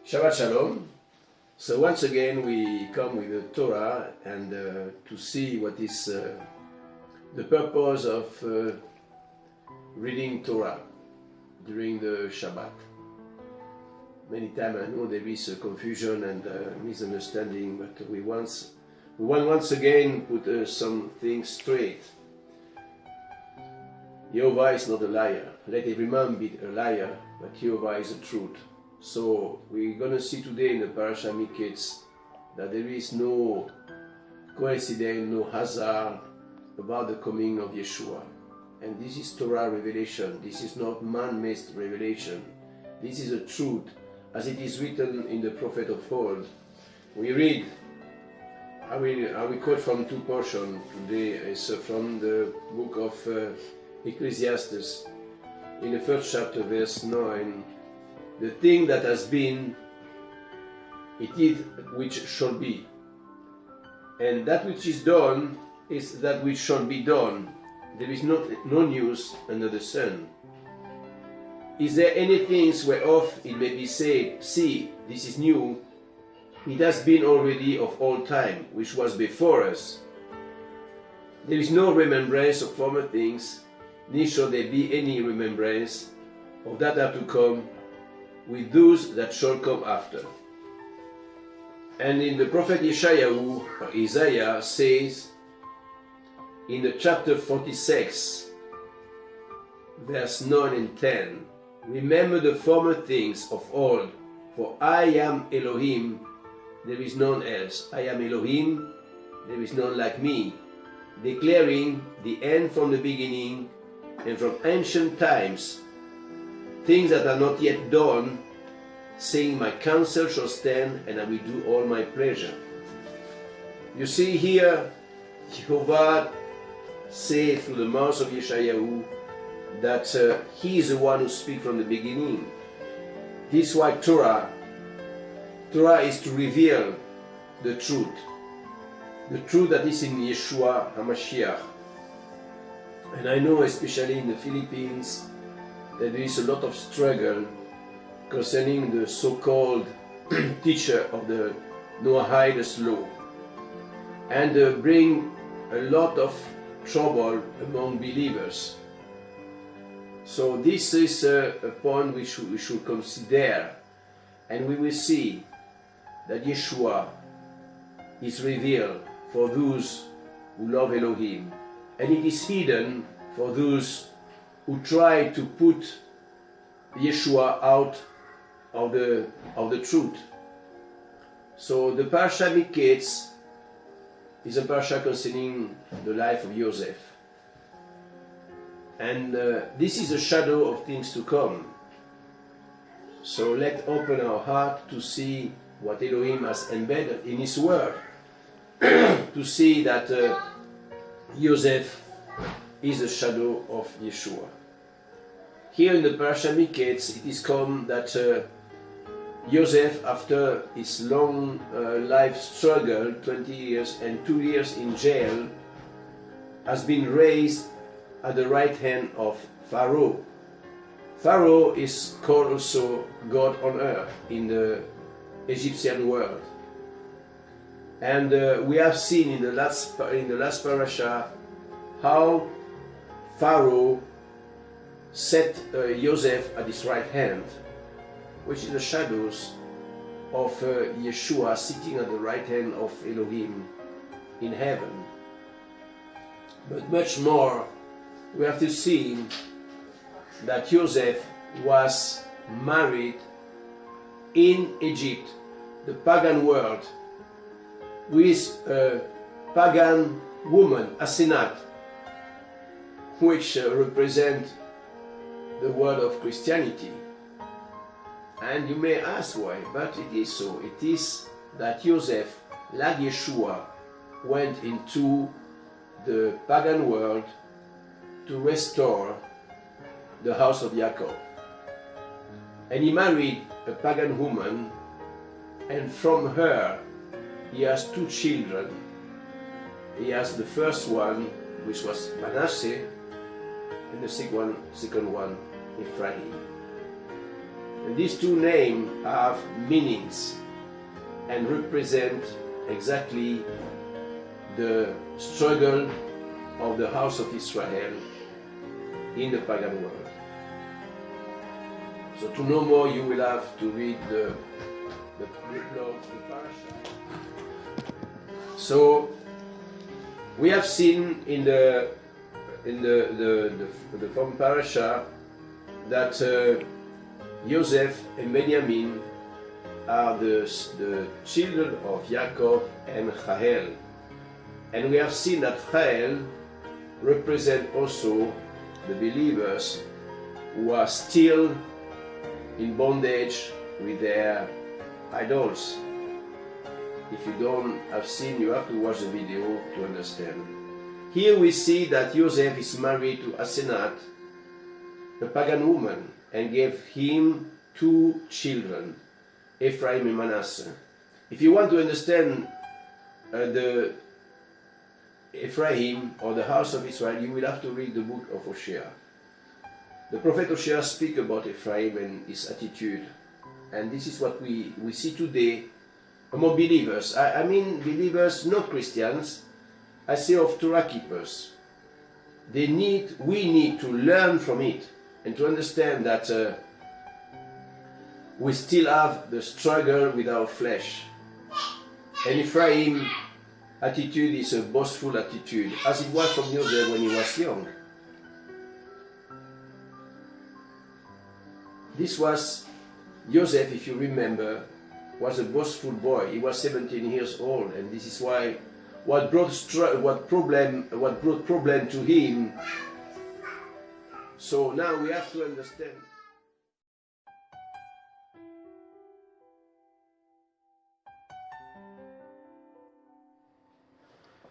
Shabbat Shalom. So once again we come with the Torah and to see what is the purpose of reading Torah during the Shabbat. Many times I know there is confusion and misunderstanding, but we want once again put some things straight. Jehovah is not a liar. Let every man be a liar, but Jehovah is the truth. So we're going to see today in the Parashah Miketz that there is no coincidence, no hazard about the coming of Yeshua. And this is Torah revelation. This is not man-made revelation. This is the truth as it is written in the prophet of old. We read, I will quote from two portions today. It's from the book of Ecclesiastes, in the first chapter, verse 9. The thing that has been, it is which shall be. And that which is done is that which shall be done. There is no news under the sun. Is there anything whereof it may be said, see, this is new? It has been already of all time, which was before us. There is no remembrance of former things, neither shall there be any remembrance of that are to come with those that shall come after. And in the prophet Isaiah says in the chapter 46, verse 9 and 10, remember the former things of old, for I am Elohim, there is none else. I am Elohim, there is none like me, declaring the end from the beginning and from ancient times, things that are not yet done, saying, my counsel shall stand, and I will do all my pleasure. You see here, Jehovah said through the mouth of Yeshayahu that he is the one who speaks from the beginning. This is why Torah is to reveal the truth that is in Yeshua HaMashiach. And I know especially in the Philippines that there is a lot of struggle concerning the so-called teacher of the Noahide law, and bring a lot of trouble among believers. So this is a point which we should consider, and we will see that Yeshua is revealed for those who love Elohim, and it is hidden for those who try to put Yeshua out of the truth. So the Parashah Miketz is a parasha concerning the life of Joseph. And this is a shadow of things to come. So let's open our heart to see what Elohim has embedded in His Word, to see that Joseph is a shadow of Yeshua. Here in the Parashah Miketz, it is come that Joseph, after his long life struggle, 20 years and 2 years in jail, has been raised at the right hand of Pharaoh. Pharaoh is called also God on earth in the Egyptian world. And we have seen in the last parasha how Pharaoh set Joseph at his right hand, which is the shadows of Yeshua sitting at the right hand of Elohim in heaven. But much more, we have to see that Joseph was married in Egypt, the pagan world, with a pagan woman, Asenat, which represent the world of Christianity. And you may ask why, but it is so. It is that Joseph, like Yeshua, went into the pagan world to restore the house of Jacob. And he married a pagan woman, and from her he has two children. He has the first one, which was Manasseh, and the second one, Ephraim. And these two names have meanings and represent exactly the struggle of the house of Israel in the pagan world. So to know more, you will have to read the blog, the Parashah. So we have seen in the from Parashah that Joseph and Benjamin are the children of Jacob and Rachel. And we have seen that Rachel represents also the believers who are still in bondage with their idols. If you don't have seen, you have to watch the video to understand. Here we see that Joseph is married to Asenat, a pagan woman, and gave him two children, Ephraim and Manasseh. If you want to understand the Ephraim or the house of Israel, you will have to read the book of Hosea. The prophet Hosea speaks about Ephraim and his attitude, and this is what we see today among believers. I mean believers, not Christians. I say of Torah keepers. We need to learn from it and to understand that we still have the struggle with our flesh. And Ephraim attitude is a boastful attitude, as it was from Joseph when he was young. This was Joseph, if you remember, was a boastful boy. He was 17 years old, and this is why what brought problem to him. So now we have to understand.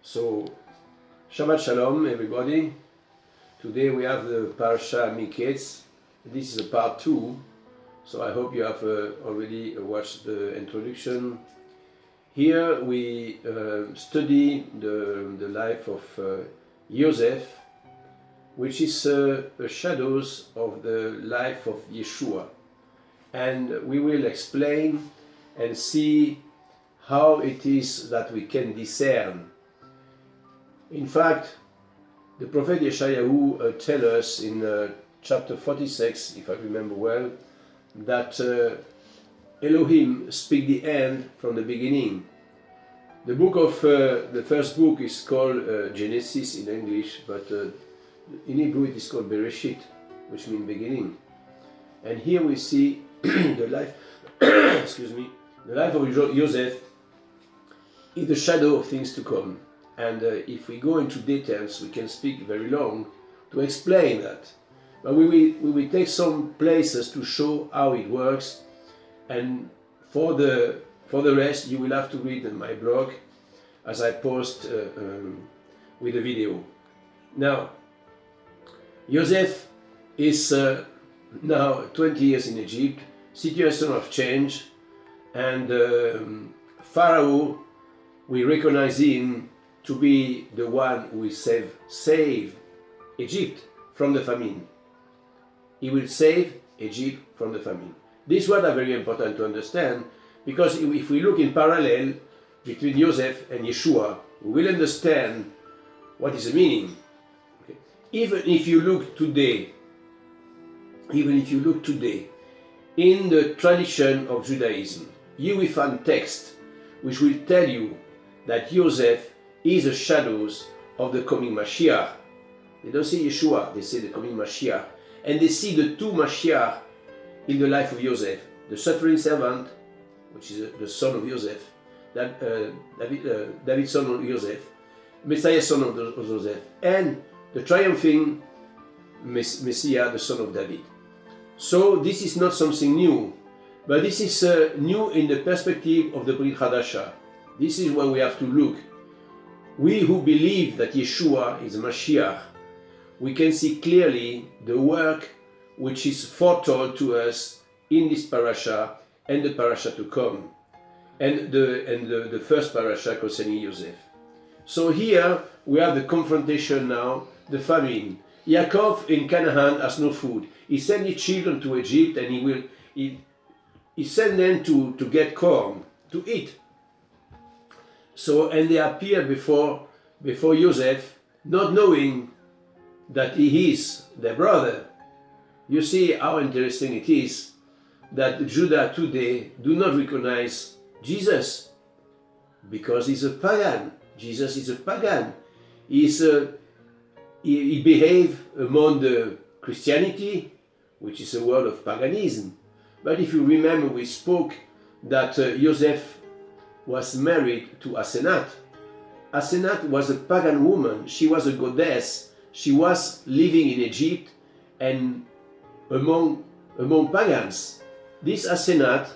So, Shabbat Shalom, everybody. Today we have the Parashah Miketz. This is a part 2, so I hope you have already watched the introduction. Here we study the life of Joseph, which is a shadows of the life of Yeshua. And we will explain and see how it is that we can discern. In fact, the prophet Yeshayahu tells us in chapter 46, if I remember well, that Elohim speak the end from the beginning. The book of the first book is called Genesis in English, but in Hebrew it is called Bereshit, which means beginning. And here we see the life, excuse me, the life of Joseph is the shadow of things to come. And if we go into details, we can speak very long to explain that. But we will take some places to show how it works, and for the rest you will have to read in my blog as I post with the video. Now, Joseph is now 20 years in Egypt, situation of change, and Pharaoh, we recognize him to be the one who will save Egypt from the famine. He will save Egypt from the famine. These words are very important to understand, because if we look in parallel between Joseph and Yeshua, we will understand what is the meaning. Okay. Even if you look today in the tradition of Judaism, you will find text which will tell you that Joseph is the shadows of the coming Mashiach. They don't say Yeshua, they say the coming Mashiach. And they see the two Mashiach in the life of Joseph. The suffering servant, which is the son of Joseph, David's son of Joseph, Messiah's son of Joseph, and the triumphing Messiah, the son of David. So this is not something new, but this is new in the perspective of the Brit Hadasha. This is where we have to look. We who believe that Yeshua is Mashiach, we can see clearly the work which is foretold to us in this parasha and the parasha to come, and the first parasha concerning Joseph. So here we have the confrontation now, the famine. Yaakov in Canaan has no food. He sent his children to Egypt, and he sent them to get corn to eat. So, and they appeared before Joseph, not knowing that he is their brother. You see how interesting it is that Judah today do not recognize Jesus because he's a pagan. Jesus is a pagan. He behaves among the Christianity, which is a word of paganism. But if you remember, we spoke that Joseph was married to Asenath. Asenath was a pagan woman. She was a goddess. She was living in Egypt and among pagans. This Asenath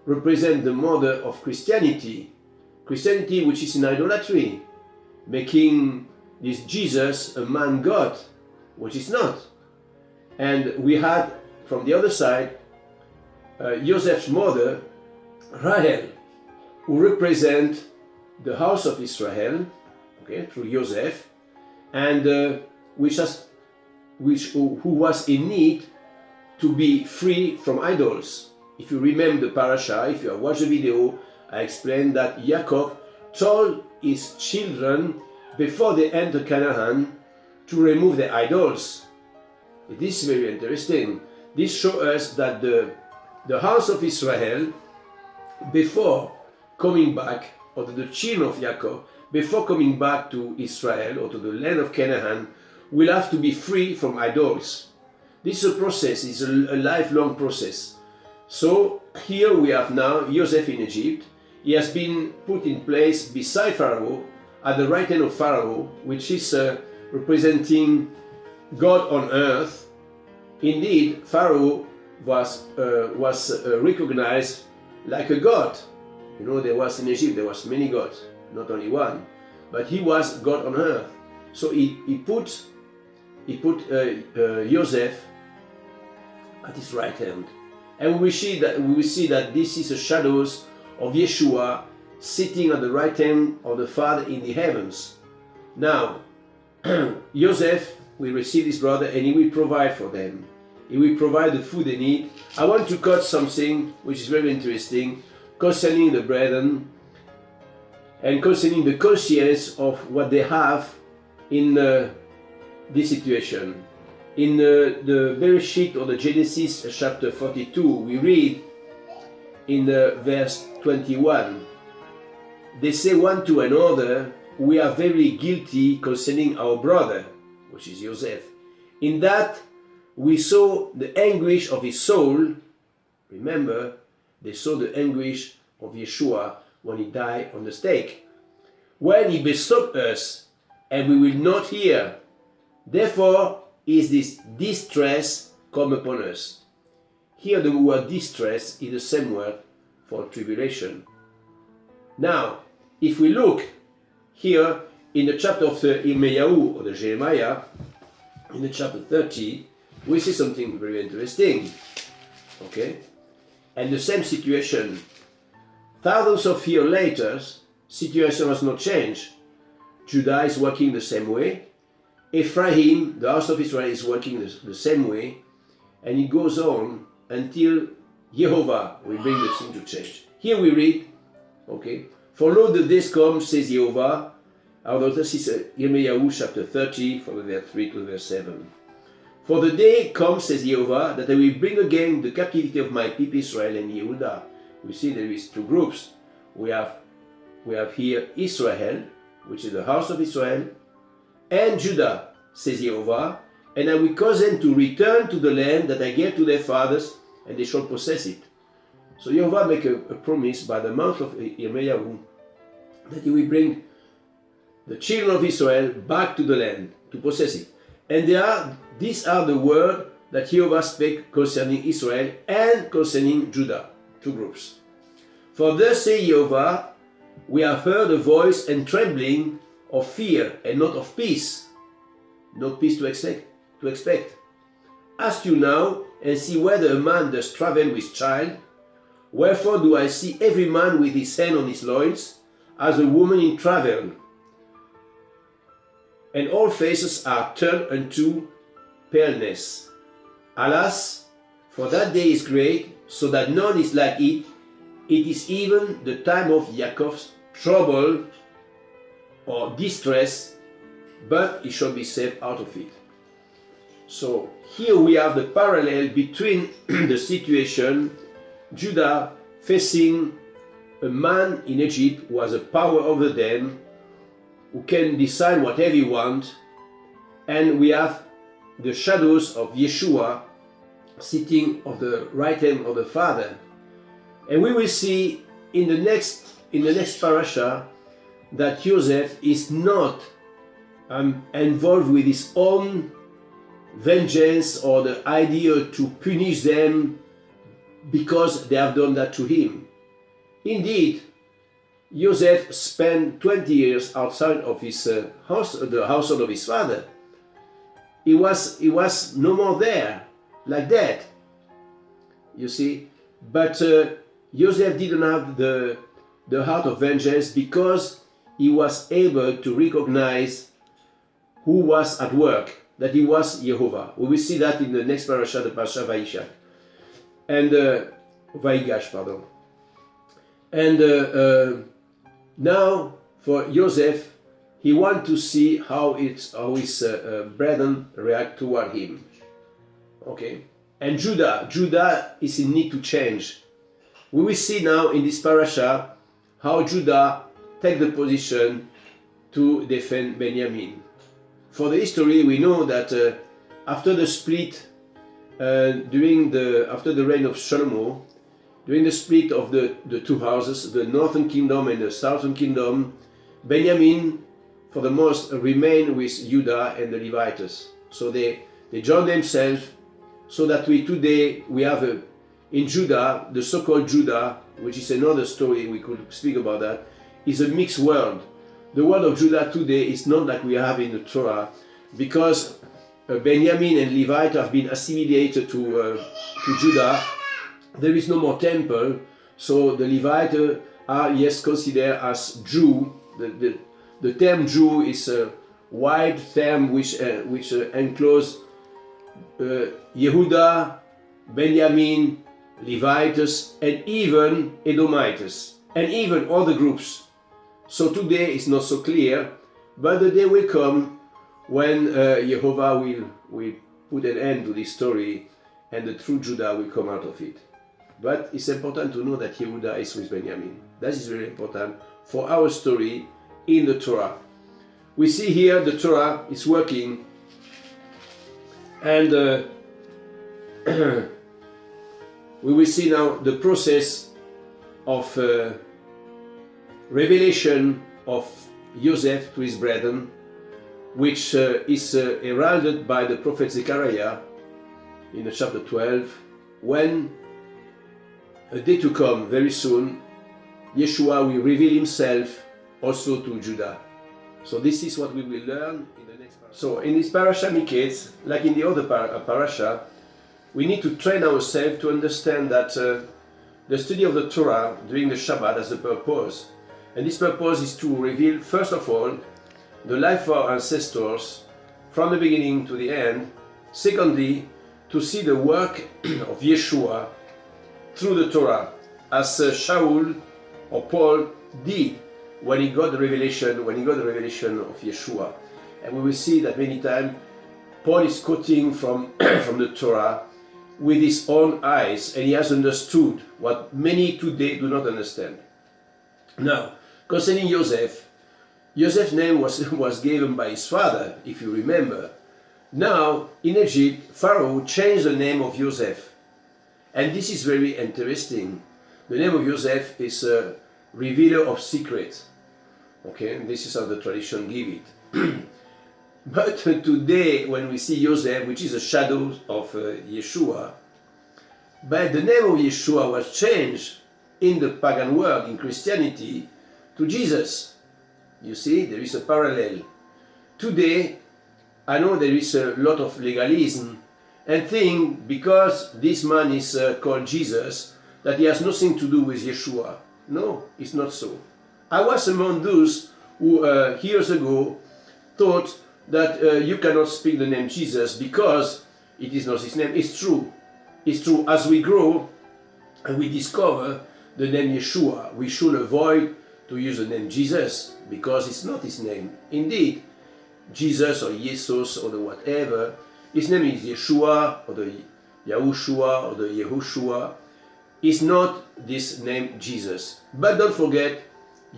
represents the mother of Christianity. Christianity which is in idolatry, making this Jesus a man God, which is not. And we had from the other side Joseph's mother, Rahel, who represent the house of Israel, okay, through Joseph, and who was in need to be free from idols. If you remember the Parashah, if you have watched the video, I explained that Jacob told his children before they enter Canaan to remove the idols. This is very interesting. This shows us that the house of Israel, before coming back, or the children of Jacob, before coming back to Israel or to the land of Canaan, will have to be free from idols. This is a process, it's a lifelong process. So here we have now Joseph in Egypt. He has been put in place beside Pharaoh, at the right hand of Pharaoh, which is representing God on earth. Indeed, Pharaoh was recognized like a god. You know, there was in Egypt, there was many gods, not only one, but he was God on earth. So he put Joseph at his right hand, and we see that this is a shadows of Yeshua sitting at the right hand of the Father in the heavens. Now, Joseph will receive his brother, and he will provide for them. He will provide the food they need. I want to cut something which is very interesting concerning the brethren and concerning the conscience of what they have in this situation. In the Bereshit or the Genesis chapter 42, we read in verse 21, they say one to another, we are very guilty concerning our brother, which is Joseph, in that we saw the anguish of his soul. Remember, they saw the anguish of Yeshua when he died on the stake. When he besought us, and we will not hear. Therefore is this distress come upon us. Here the word distress is the same word for tribulation. Now, if we look here in the chapter of the Yirmiyahu or the Jeremiah, in the chapter 30, we see something very interesting. Okay? And the same situation. Thousands of years later, situation has not changed. Judah is working the same way. Ephraim, the house of Israel, is working the same way. And it goes on until Jehovah will bring the thing to change. Here we read, okay, for lo, the days come, says Jehovah. This is Yirmiyahu chapter 30, from verse 3 to verse 7. For the day comes, says Jehovah, that I will bring again the captivity of my people Israel and Yehudah. We see there is two groups. We have here Israel, which is the house of Israel, and Judah, says Jehovah, and I will cause them to return to the land that I gave to their fathers, and they shall possess it. So Jehovah make a promise by the mouth of Yirmiyahu that he will bring the children of Israel back to the land to possess it. And these are the words that Jehovah spake concerning Israel and concerning Judah, two groups. For thus say Jehovah, we have heard a voice and trembling of fear and not of peace. No peace to expect. Ask you now and see whether a man does travel with child. Wherefore do I see every man with his hand on his loins, as a woman in travel. And all faces are turned unto paleness. Alas, for that day is great, so that none is like it. It is even the time of Jacob's trouble or distress, but he shall be saved out of it. So here we have the parallel between the situation Judah facing a man in Egypt who has a power over them, who can decide whatever he wants, and we have the shadows of Yeshua sitting on the right hand of the Father. And we will see in the next parasha that Joseph is not involved with his own vengeance or the idea to punish them because they have done that to him. Indeed, Joseph spent 20 years outside of his house, the household of his father. He was no more there like that, you see. But Joseph didn't have the heart of vengeance because he was able to recognize who was at work, that he was Jehovah. We will see that in the next parasha, the Parashah Vaishak. And Vaigash, pardon. And now for Joseph, he wants to see how his brethren react toward him. Okay? And Judah is in need to change. We will see now in this parasha how Judah take the position to defend Benjamin. For the history, we know that after the split, after the reign of Solomon, during the split of the two houses, the northern kingdom and the southern kingdom, Benjamin, for the most, remained with Judah and the Levites. So they joined themselves, so that today we have in Judah, the so-called Judah, which is another story, we could speak about that, is a mixed world. The world of Judah today is not like we have in the Torah, because Benjamin and Levite have been assimilated to Judah. There is no more temple, so the Levites are considered as Jew. The term Jew is a wide term which encloses Yehuda, Benjamin, Levites, and even Edomites, and even other groups. So today it's not so clear, but the day will come when Jehovah will put an end to this story and the true Judah will come out of it. But it's important to know that Yehuda is with Benjamin. That is very important for our story in the Torah. We see here the Torah is working, and we will see now the process of revelation of Joseph to his brethren, which is heralded by the prophet Zechariah in chapter 12, when a day to come, very soon, Yeshua will reveal himself also to Judah. So this is what we will learn in the next parasha. So in this Parashah Miketz, like in the other parasha, we need to train ourselves to understand that the study of the Torah during the Shabbat has a purpose. And this purpose is to reveal, first of all, the life of our ancestors from the beginning to the end. Secondly, to see the work of Yeshua through the Torah, as Shaul or Paul did when he got the revelation of Yeshua. And we will see that many times Paul is quoting from the Torah with his own eyes, and he has understood what many today do not understand. Now, concerning Joseph, Joseph's name was given by his father, if you remember. Now, in Egypt, Pharaoh changed the name of Joseph. And this is very interesting. The name of Joseph is a revealer of secrets. Okay, and this is how the tradition give it. But today, when we see Joseph, which is a shadow of Yeshua, but the name of Yeshua was changed in the pagan world, in Christianity, to Jesus. You see, there is a parallel. Today, I know there is a lot of legalism and think because this man is called Jesus, that he has nothing to do with Yeshua. No, it's not so. I was among those who years ago thought that you cannot speak the name Jesus because it is not his name. It's true. It's true. As we grow, and we discover the name Yeshua. We should avoid to use the name Jesus, because it's not his name. Indeed, Jesus or Jesus or the whatever, his name is Yeshua or the Yahushua or the Yehoshua. It's not this name Jesus. But don't forget,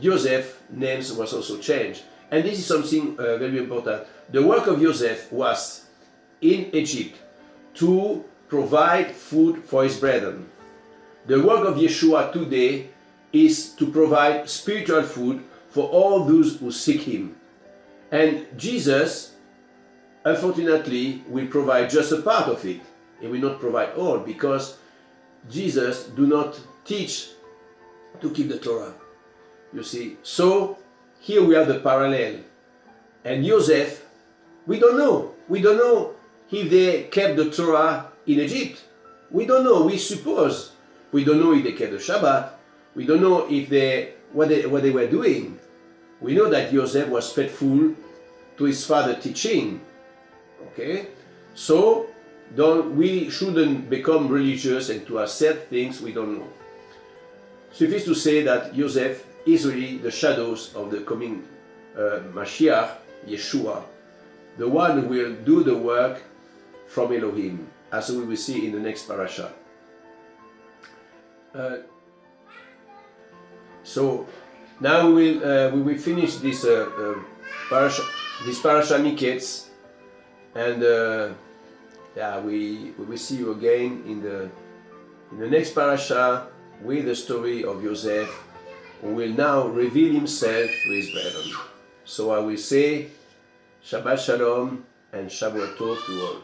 Joseph's names was also changed. And this is something very important. The work of Joseph was in Egypt to provide food for his brethren. The work of Yeshua today is to provide spiritual food for all those who seek him. And Jesus, unfortunately, will provide just a part of it. He will not provide all, because Jesus do not teach to keep the Torah. You see, so here we have the parallel. And Joseph, we don't know. We don't know if they kept the Torah in Egypt. We don't know. We suppose. We don't know if they kept the Shabbat. We don't know if what they were doing. We know that Joseph was faithful to his father's teaching. Okay, so we shouldn't become religious and to accept things we don't know. Suffice to say that Joseph is really the shadows of the coming Mashiach, Yeshua, the one who will do the work from Elohim, as we will see in the next parasha. So now we will finish this parasha Miketz, and we will see you again in the next parasha with the story of Joseph, who will now reveal himself to his brethren. So I will say Shabbat Shalom and Shabbat Tov to all.